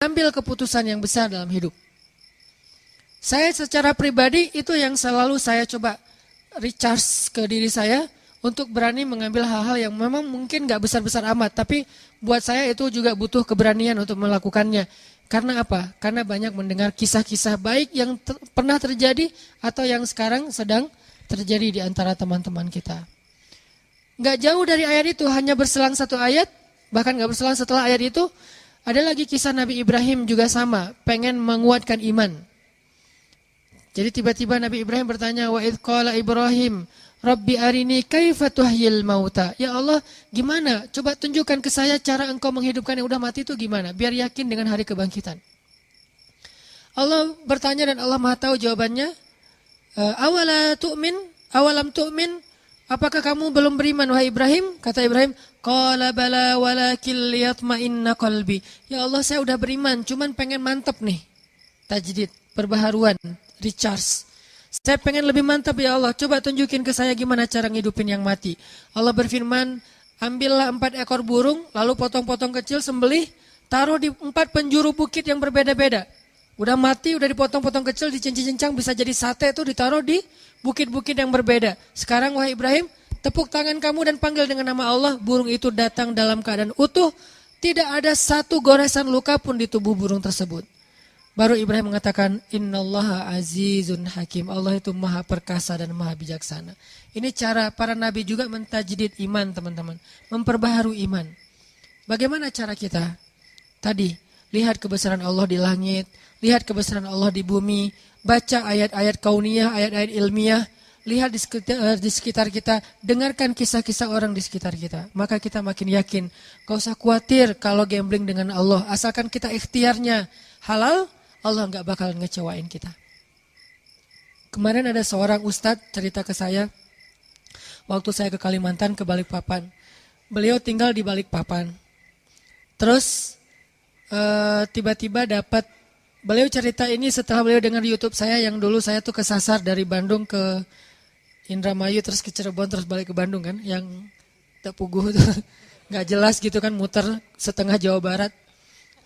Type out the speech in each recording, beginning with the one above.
ambil keputusan yang besar dalam hidup. Saya secara pribadi itu yang selalu saya coba recharge ke diri saya untuk berani mengambil hal-hal yang memang mungkin gak besar-besar amat. Tapi buat saya itu juga butuh keberanian untuk melakukannya. Karena apa? Karena banyak mendengar kisah-kisah baik yang pernah terjadi atau yang sekarang sedang terjadi di antara teman-teman kita. Gak jauh dari ayat itu, hanya berselang satu ayat, bahkan gak berselang setelah ayat itu, ada lagi kisah Nabi Ibrahim juga sama, pengen menguatkan iman. Jadi tiba-tiba Nabi Ibrahim bertanya, wa idh qala Ibrahim, Rabbi arini kaifa tuhyil mauta. Ya Allah, gimana? Coba tunjukkan ke saya cara engkau menghidupkan yang udah mati itu gimana? Biar yakin dengan hari kebangkitan. Allah bertanya dan Allah Maha tahu jawabannya. Awalam tu'min? Apakah kamu belum beriman wahai Ibrahim? Kata Ibrahim, qala bala walakin liyatma'inna qalbi. Ya Allah, saya udah beriman, cuman pengen mantap nih. Tajdid, perbaharuan, recharge. Saya pengen lebih mantap ya Allah, coba tunjukin ke saya gimana cara ngidupin yang mati. Allah berfirman, ambillah 4 ekor burung, lalu potong-potong kecil, sembelih, taruh di 4 penjuru bukit yang berbeda-beda. Udah mati, udah dipotong-potong kecil, dicincang-cincang, bisa jadi sate itu ditaruh di bukit-bukit yang berbeda. Sekarang wahai Ibrahim, tepuk tangan kamu dan panggil dengan nama Allah, burung itu datang dalam keadaan utuh, tidak ada satu goresan luka pun di tubuh burung tersebut. Baru Ibrahim mengatakan, innallaha azizun hakim. Allah itu maha perkasa dan maha bijaksana. Ini cara para nabi juga mentajdid iman teman-teman. Memperbaharui iman. Bagaimana cara kita? Tadi, lihat kebesaran Allah di langit. Lihat kebesaran Allah di bumi. Baca ayat-ayat kauniyah, ayat-ayat ilmiah. Lihat di sekitar kita. Dengarkan kisah-kisah orang di sekitar kita. Maka kita makin yakin. Gak usah khawatir kalau gambling dengan Allah. Asalkan kita ikhtiarnya halal, Allah nggak bakal ngecewain kita. Kemarin ada seorang ustadz cerita ke saya, waktu saya ke Kalimantan, ke Balikpapan. Beliau tinggal di Balikpapan. Terus tiba-tiba dapat, beliau cerita ini setelah beliau dengar YouTube saya yang dulu saya tuh kesasar dari Bandung ke Indramayu, terus ke Cirebon, terus balik ke Bandung kan, yang Tepuguh tuh nggak jelas gitu kan, muter setengah Jawa Barat.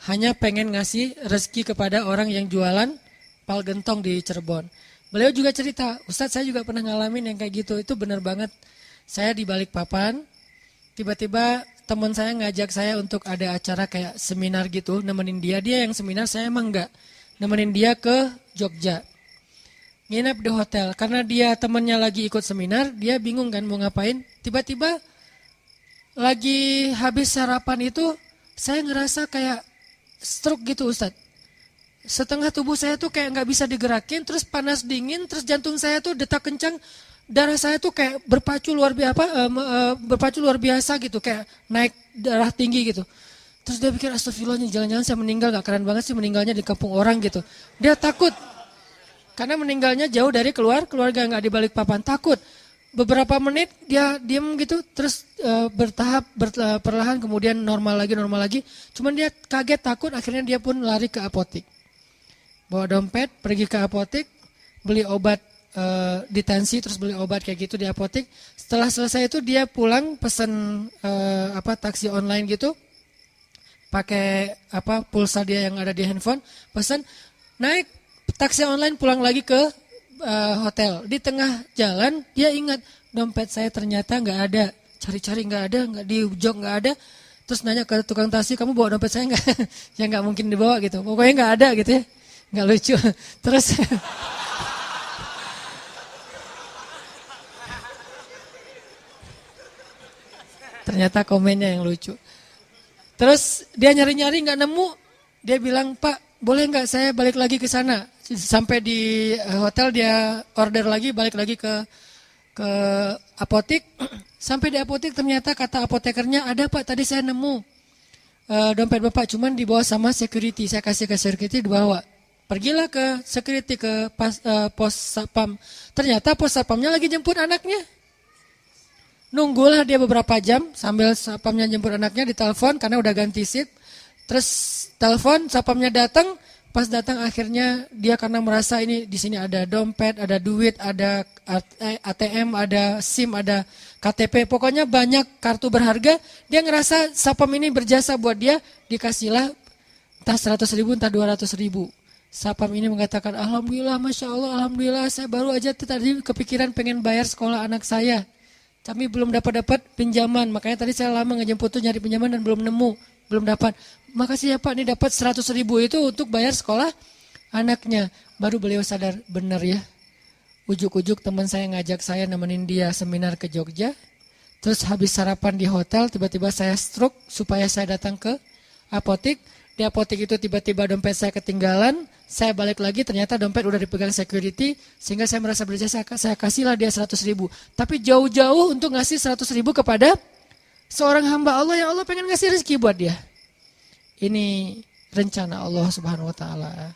Hanya pengen ngasih rezeki kepada orang yang jualan pal gentong di Cirebon. Beliau juga cerita, Ustadz saya juga pernah ngalamin yang kayak gitu, itu benar banget. Saya di Balikpapan, tiba-tiba teman saya ngajak saya untuk ada acara kayak seminar gitu, nemenin dia yang seminar, saya emang enggak. Nemenin dia ke Jogja. Nginep di hotel, karena dia temannya lagi ikut seminar, dia bingung kan mau ngapain. Tiba-tiba lagi habis sarapan itu, saya ngerasa kayak stroke gitu Ustadz. Setengah tubuh saya tuh kayak gak bisa digerakin, terus panas dingin, terus jantung saya tuh detak kencang, darah saya tuh kayak berpacu luar biasa gitu, kayak naik darah tinggi gitu. Terus dia pikir astagfirullah, jangan-jangan saya meninggal, gak keren banget sih meninggalnya di kampung orang gitu. Dia takut, karena meninggalnya jauh dari keluarga, gak di Balikpapan, takut. Beberapa menit dia diam gitu, terus bertahap perlahan kemudian normal lagi. Cuman dia kaget takut, akhirnya dia pun lari ke apotek. Bawa dompet, pergi ke apotek, beli obat ditensi, terus beli obat kayak gitu di apotek. Setelah selesai itu dia pulang pesen taksi online gitu, pakai pulsa dia yang ada di handphone, pesen, naik taksi online pulang lagi ke hotel. Di tengah jalan dia ingat dompet saya ternyata nggak ada, cari-cari nggak ada, nggak di jok nggak ada. Terus nanya ke tukang taksi, kamu bawa dompet saya nggak? Ya nggak mungkin dibawa gitu, pokoknya nggak ada gitu ya, nggak lucu. Terus ternyata komennya yang lucu. Terus dia nyari-nyari nggak nemu, dia bilang, Pak boleh nggak saya balik lagi ke sana? Sampai di hotel dia order lagi, balik lagi ke apotek. Sampai di apotek ternyata kata apotekernya, ada Pak tadi saya nemu dompet Bapak, cuman dibawa sama security. Saya kasih ke security, dibawa. Pergilah ke security, ke pos satpam. Ternyata pos satpamnya lagi jemput anaknya. Nunggulah dia beberapa jam sambil satpamnya jemput anaknya, ditelepon karena udah ganti shift. Terus telepon, satpamnya datang. Pas datang akhirnya dia karena merasa ini di sini ada dompet, ada duit, ada ATM, ada SIM, ada KTP, pokoknya banyak kartu berharga. Dia ngerasa satpam ini berjasa buat dia, dikasihlah entah 100.000, entah 200.000. Sapam ini mengatakan, alhamdulillah, masya Allah, alhamdulillah, saya baru aja tadi kepikiran pengen bayar sekolah anak saya, tapi belum dapat pinjaman, makanya tadi saya lama ngejemput tuh nyari pinjaman dan belum nemu, belum dapat. Makasih ya Pak, ini dapat 100.000 itu untuk bayar sekolah anaknya. Baru beliau sadar, benar ya. Ujuk-ujuk teman saya ngajak saya nemenin dia seminar ke Jogja. Terus habis sarapan di hotel, tiba-tiba saya stroke supaya saya datang ke apotik. Di apotik itu tiba-tiba dompet saya ketinggalan. Saya balik lagi, ternyata dompet udah dipegang security. Sehingga saya merasa berjasa, saya kasihlah dia 100.000. Tapi jauh-jauh untuk ngasih 100.000 kepada seorang hamba Allah yang Allah pengen ngasih rezeki buat dia. Ini rencana Allah Subhanahu wa Ta'ala.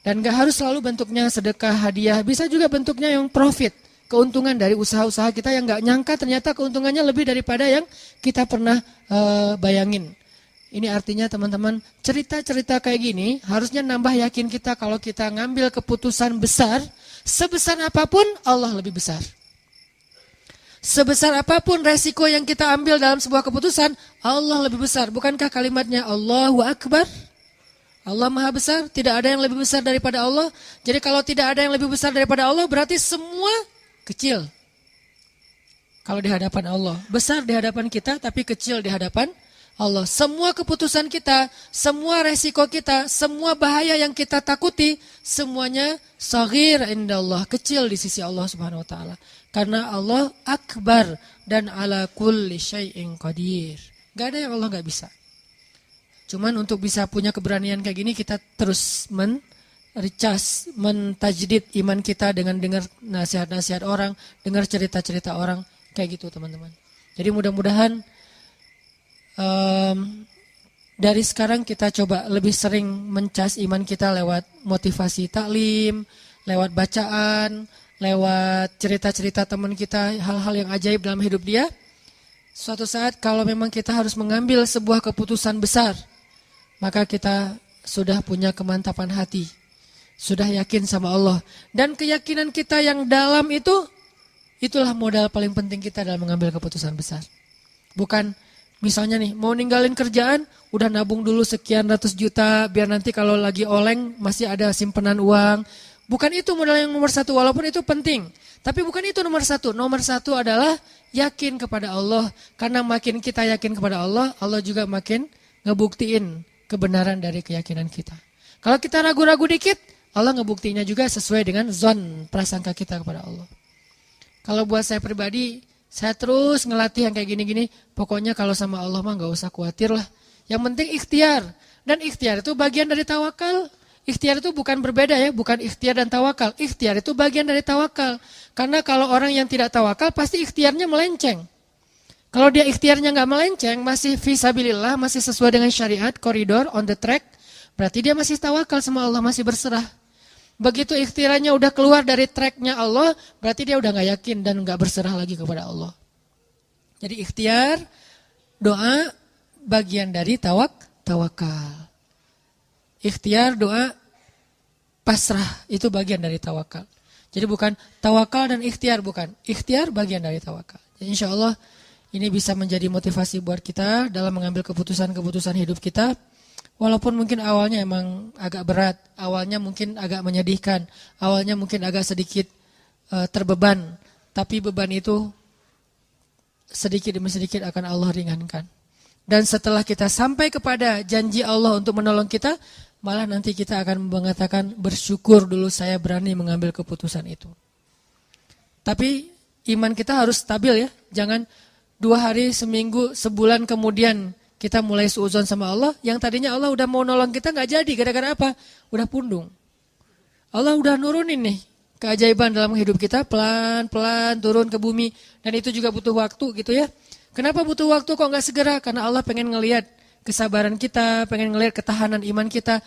Dan gak harus selalu bentuknya sedekah, hadiah. Bisa juga bentuknya yang profit. Keuntungan dari usaha-usaha kita yang gak nyangka ternyata keuntungannya lebih daripada yang kita pernah bayangin. Ini artinya teman-teman, cerita-cerita kayak gini harusnya nambah yakin kita kalau kita ngambil keputusan besar, sebesar apapun Allah lebih besar. Sebesar apapun resiko yang kita ambil dalam sebuah keputusan, Allah lebih besar. Bukankah kalimatnya Allahu Akbar? Allah Maha Besar, tidak ada yang lebih besar daripada Allah. Jadi kalau tidak ada yang lebih besar daripada Allah, berarti semua kecil. Kalau di hadapan Allah, besar di hadapan kita tapi kecil di hadapan Allah. Semua keputusan kita, semua resiko kita, semua bahaya yang kita takuti, semuanya saghir indallah, kecil di sisi Allah Subhanahu wa Ta'ala. Karena Allah akbar dan ala kulli syai'in qadir. Gak ada yang Allah gak bisa. Cuman untuk bisa punya keberanian kayak gini, kita terus recas, mentajdid iman kita dengan dengar nasihat-nasihat orang, dengar cerita-cerita orang, kayak gitu teman-teman. Jadi mudah-mudahan dari sekarang kita coba lebih sering mencas iman kita lewat motivasi taklim, lewat bacaan, lewat cerita-cerita teman kita, hal-hal yang ajaib dalam hidup dia. Suatu saat kalau memang kita harus mengambil sebuah keputusan besar, maka kita sudah punya kemantapan hati, sudah yakin sama Allah. Dan keyakinan kita yang dalam itu, itulah modal paling penting kita dalam mengambil keputusan besar. Bukan misalnya nih, mau ninggalin kerjaan, udah nabung dulu sekian ratus juta, biar nanti kalau lagi oleng masih ada simpanan uang. Bukan itu modal yang nomor satu, walaupun itu penting. Tapi bukan itu nomor satu. Nomor satu adalah yakin kepada Allah. Karena makin kita yakin kepada Allah, Allah juga makin ngebuktiin kebenaran dari keyakinan kita. Kalau kita ragu-ragu dikit, Allah ngebuktiinnya juga sesuai dengan zon prasangka kita kepada Allah. Kalau buat saya pribadi, saya terus ngelatih yang kayak gini-gini. Pokoknya kalau sama Allah mah gak usah khawatir lah. Yang penting ikhtiar. Dan ikhtiar itu bagian dari tawakal. Ikhtiar itu bukan berbeda ya. Bukan ikhtiar dan tawakal. Ikhtiar itu bagian dari tawakal. Karena kalau orang yang tidak tawakal pasti ikhtiarnya melenceng. Kalau dia ikhtiarnya gak melenceng, masih fisabilillah, masih sesuai dengan syariat, koridor, on the track. Berarti dia masih tawakal sama Allah, masih berserah. Begitu ikhtiarnya udah keluar dari tracknya Allah, berarti dia udah gak yakin dan gak berserah lagi kepada Allah. Jadi ikhtiar, doa, bagian dari tawakal. Ikhtiar, doa, pasrah, itu bagian dari tawakal. Jadi bukan tawakal dan ikhtiar, bukan. Ikhtiar bagian dari tawakal. Jadi insya Allah ini bisa menjadi motivasi buat kita dalam mengambil keputusan-keputusan hidup kita. Walaupun mungkin awalnya emang agak berat, awalnya mungkin agak menyedihkan, awalnya mungkin agak sedikit terbeban, tapi beban itu sedikit demi sedikit akan Allah ringankan. Dan setelah kita sampai kepada janji Allah untuk menolong kita, malah nanti kita akan mengatakan bersyukur dulu saya berani mengambil keputusan itu. Tapi iman kita harus stabil ya, jangan 2 hari, seminggu, sebulan kemudian kita mulai suudzon sama Allah, yang tadinya Allah udah mau nolong kita gak jadi, gara-gara apa? Udah pundung. Allah udah nurunin nih keajaiban dalam hidup kita, pelan-pelan turun ke bumi, dan itu juga butuh waktu gitu ya. Kenapa butuh waktu kok gak segera? Karena Allah pengen ngelihat kesabaran kita, pengen ngelihat ketahanan iman kita.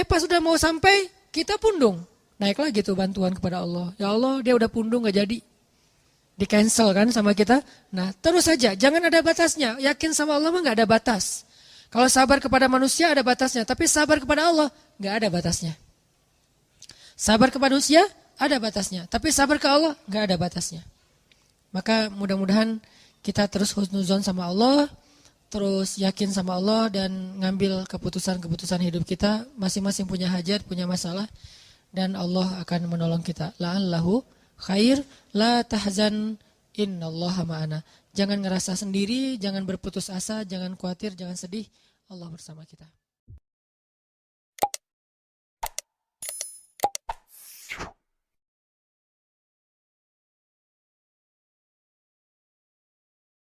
Pas udah mau sampai, kita pundung. Naik lagi tuh bantuan kepada Allah. Ya Allah, dia udah pundung gak jadi. Di cancel kan sama kita. Nah terus saja, jangan ada batasnya. Yakin sama Allah mah gak ada batas. Kalau sabar kepada manusia ada batasnya, tapi sabar kepada Allah gak ada batasnya. Sabar kepada manusia ada batasnya, tapi sabar ke Allah gak ada batasnya. Maka mudah-mudahan kita terus husnuzon sama Allah, terus yakin sama Allah dan ngambil keputusan-keputusan hidup kita. Masing-masing punya hajat, punya masalah, dan Allah akan menolong kita. La'allahu khair, la tahzan, innallaha ma'ana. Jangan ngerasa sendiri, jangan berputus asa, jangan khawatir, jangan sedih. Allah bersama kita.